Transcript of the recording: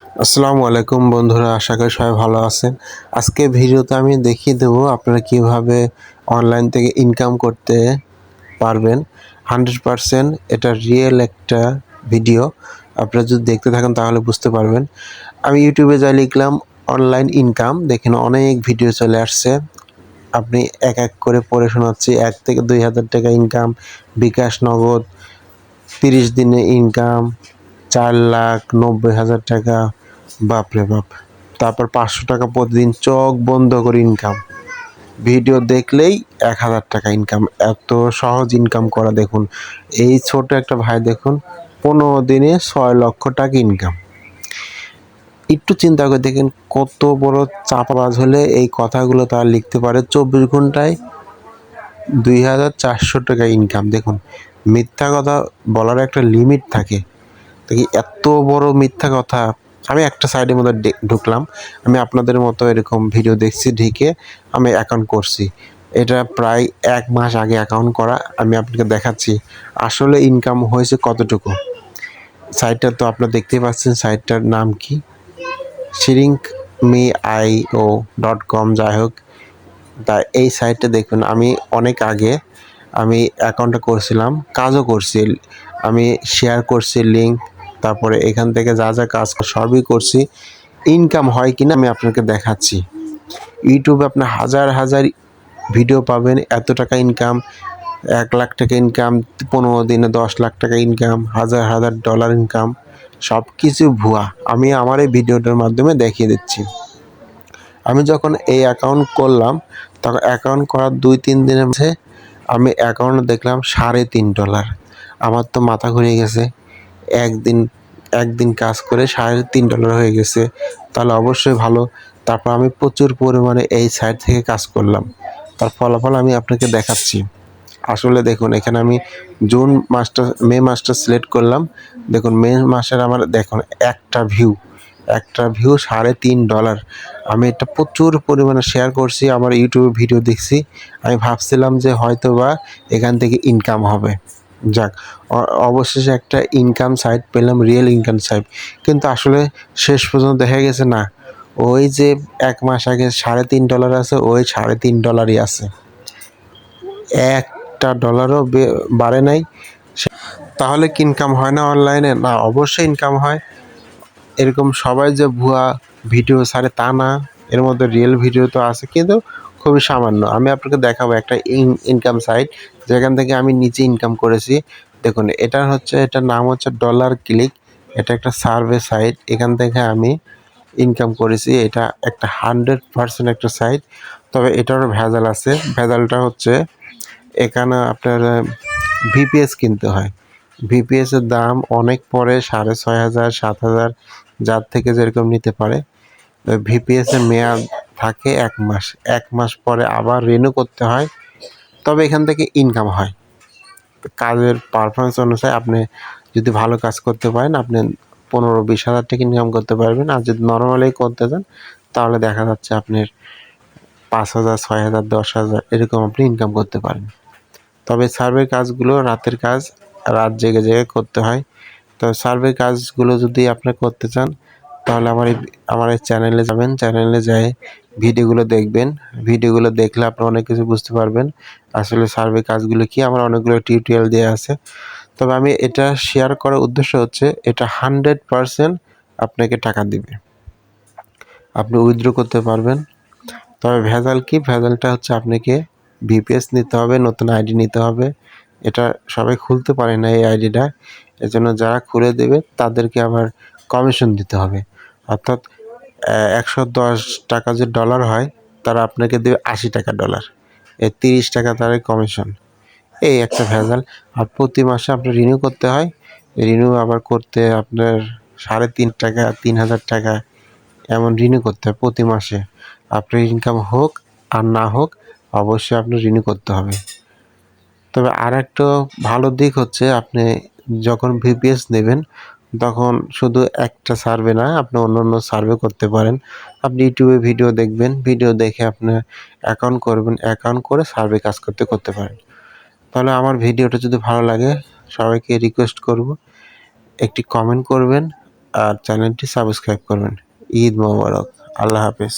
আসসালামু আলাইকুম বন্ধুরা, আশা করি সবাই ভালো আছেন। আজকে ভিডিওতে আমি দেখিয়ে দেবো আপনারা কিভাবে অনলাইন থেকে ইনকাম করতে পারবেন। 100% এটা রিয়েল একটা ভিডিও। আপনারা যদি দেখতে থাকেন তাহলে বুঝতে পারবেন। আমি ইউটিউবে যাই লিখলাম অনলাইন ইনকাম, দেখেন অনেক ভিডিও চলে আসছে। আপনি এক এক করে পড়ে শোনাচ্ছি। 1 থেকে 2,000 টাকা ইনকাম, বিকাশ নগদ, 30 দিনে ইনকাম, 4,90,000 টাকা, বাপরে বাপ! তারপর 500 টাকা প্রতিদিন চোখ বন্ধ করে ইনকাম। ভিডিও দেখলেই 1,000 টাকা ইনকাম। এত সহজ ইনকাম করা দেখুন। এই ছোট একটা ভাই দেখুন 15 দিনে 6 লক্ষ টাকা ইনকাম। একটু চিন্তা করে দেখেন কত বড় চাপাবাজ হলে এই কথাগুলো তারা লিখতে পারে। 24 ঘন্টায় 2,400 টাকা ইনকাম। দেখুন, মিথ্যা কথা বলার একটা লিমিট থাকে। দেখি এত বড় মিথ্যা কথা। আমি একটা সাইডের মধ্যে ঢুকলাম। আমি আপনাদের মতো এরকম ভিডিও দেখছি, ঢুকে আমি অ্যাকাউন্ট করছি। এটা প্রায় 1 মাস আগে অ্যাকাউন্ট করা। আমি আপনাকে দেখাচ্ছি আসলে ইনকাম হয়েছে কতটুকু। সাইটটা তো আপনারা দেখতেই পাচ্ছেন, সাইটটার নাম কি? shrinkmeio.com, যাই হোক। তা এই সাইটটা দেখুন, আমি অনেক আগে আমি অ্যাকাউন্টটা করছিলাম, কাজও করছি। আমি শেয়ার করছি লিঙ্ক, তারপরে এখান থেকে যা যা কাজ সবই করছি। ইনকাম হয় কিনা আমি আপনাকে দেখাচ্ছি। ইউটিউবে আপনি হাজার হাজার ভিডিও পাবেন, এত টাকা ইনকাম, 1,00,000 টাকা ইনকাম, 15 দিনে 10 লাখ টাকা ইনকাম, হাজার হাজার ডলার ইনকাম, সব কিছু ভুয়া। আমি আমার এই ভিডিওটার মাধ্যমে দেখিয়ে দিচ্ছি। আমি যখন এই অ্যাকাউন্ট করলাম, তখন অ্যাকাউন্ট করার 2-3 দিনের মধ্যে আমি অ্যাকাউন্টে দেখলাম $3.5। আমার তো মাথা ঘুরে গেছে। একদিন একদিন কাজ করে $3.5 হয়ে গেছে। তাহলে অবশ্যই ভালো। তারপর আমি প্রচুর পরিমাণে এই সাইট থেকে কাজ করলাম। তার ফলাফল আমি আপনাকে দেখাচ্ছি। আসলে দেখুন, এখানে আমি মে মাসটা সিলেক্ট করলাম। দেখুন মে মাসের আমার দেখুন একটা ভিউ $3.5। আমি এটা প্রচুর পরিমাণে শেয়ার করছি, আমার ইউটিউবে ভিডিও দেখছি। আমি ভাবছিলাম যে হয়তোবা এখান থেকে ইনকাম হবে। যাক, অবশেষে একটা ইনকাম সাইট পেলাম, রিয়েল ইনকাম সাইট। কিন্তু আসলে শেষ পর্যন্ত দেখা গেছে না, ওই যে 1 মাস আগে $3.5 আছে, ওই $3.5 আছে। একটা ডলারও বাড়ে নাই। তাহলে কি ইনকাম হয় না অনলাইনে? না, অবশ্যই ইনকাম হয়। এরকম সবাই যে ভুয়া ভিডিও ছাড়ে তা না, এর মধ্যে রিয়েল ভিডিও তো আছে, কিন্তু খুবই সামান্য। আমি আপনাকে দেখাবো একটা ইনকাম সাইট, যেখান থেকে আমি নিজে ইনকাম করেছি। দেখুন, এটার নাম হচ্ছে ডলার ক্লিক। এটা একটা সার্ভে সাইট, এখান থেকে আমি ইনকাম করেছি। এটা একটা 100% একটা সাইট, তবে এটারও ভেজাল আছে। ভেজালটা হচ্ছে এখানে আপনার ভিপিএস কিনতে হয়। ভিপিএস এর দাম অনেক পড়ে, 6,500 7,000, যার থেকে যেরকম নিতে পারে। ভিপিএস এর মেয়াদ থাকে 1 মাস। 1 মাস পরে আবার রিনিউ করতে হয়। তবে এখান থেকে ইনকাম হয়। কাজের পারফরমেন্স অনুসারে আপনি যদি ভালো কাজ করতে পারেন, আপনি 15-20 হাজার টাকা ইনকাম করতে পারবেন। আর যদি নরমালি করতে চান, তাহলে দেখা যাচ্ছে আপনার 5,000 6,000 10,000 এরকম আপনি ইনকাম করতে পারেন। তবে সার্ভে কাজগুলো রাতের কাজ, রাত জেগে জেগে করতে হয়। তো সার্ভে কাজগুলো যদি আপনি করতে চান, তাহলে আমার এই চ্যানেলে যাবেন। চ্যানেলে যেয়ে ভিডিওগুলো দেখবেন। ভিডিওগুলো দেখলে আপনি অনেক কিছু বুঝতে পারবেন। আসলে সার্ভে কাজগুলো কি, আমার অনেকগুলো টিউটোরিয়াল দেয়া আছে। তবে আমি এটা শেয়ার করার উদ্দেশ্য হচ্ছে, এটা 100% আপনাকে টাকা দিবে। আপনি উইথড্র করতে পারবেন। তবে ভেজাল কি? ভেজালটা হচ্ছে আপনাকে ভিপিএস নিতে হবে, নতুন আইডি নিতে হবে। এটা সবাই খুলতে পারে না এই আইডিটা। এজন্য যারা খুলে দেবে তাদেরকে আবার কমিশন দিতে হবে। অর্থাৎ $110 যে ডলার হয়, তারা আপনাকে দেবে $80 এই $30 তার কমিশন। এই একটা ভেজাল। আর প্রতি মাসে আপনার রিনিউ করতে হয়। রিনিউ আবার করতে আপনার $3.5 $3,000 এমন রিনিউ করতে হয় প্রতি মাসে। আপনার ইনকাম হোক আর না হোক, অবশ্যই আপনার রিনিউ করতে হবে। তবে আরেকটা ভালো দিক হচ্ছে, আপনি যখন ভিপিএস নেবেন, তখন শুধু একটা সার্ভে না, আপনি অন্যান্য সার্ভে করতে পারেন। আপনি ইউটিউবে ভিডিও দেখবেন, ভিডিও দেখে আপনি অ্যাকাউন্ট করবেন, অ্যাকাউন্ট করে সার্ভে কাজ করতে পারেন। তাহলে আমার ভিডিওটা যদি ভালো লাগে, সবাইকে রিকোয়েস্ট করব একটি কমেন্ট করবেন আর চ্যানেলটি সাবস্ক্রাইব করবেন। ঈদ মোবারক। আল্লাহ হাফেজ।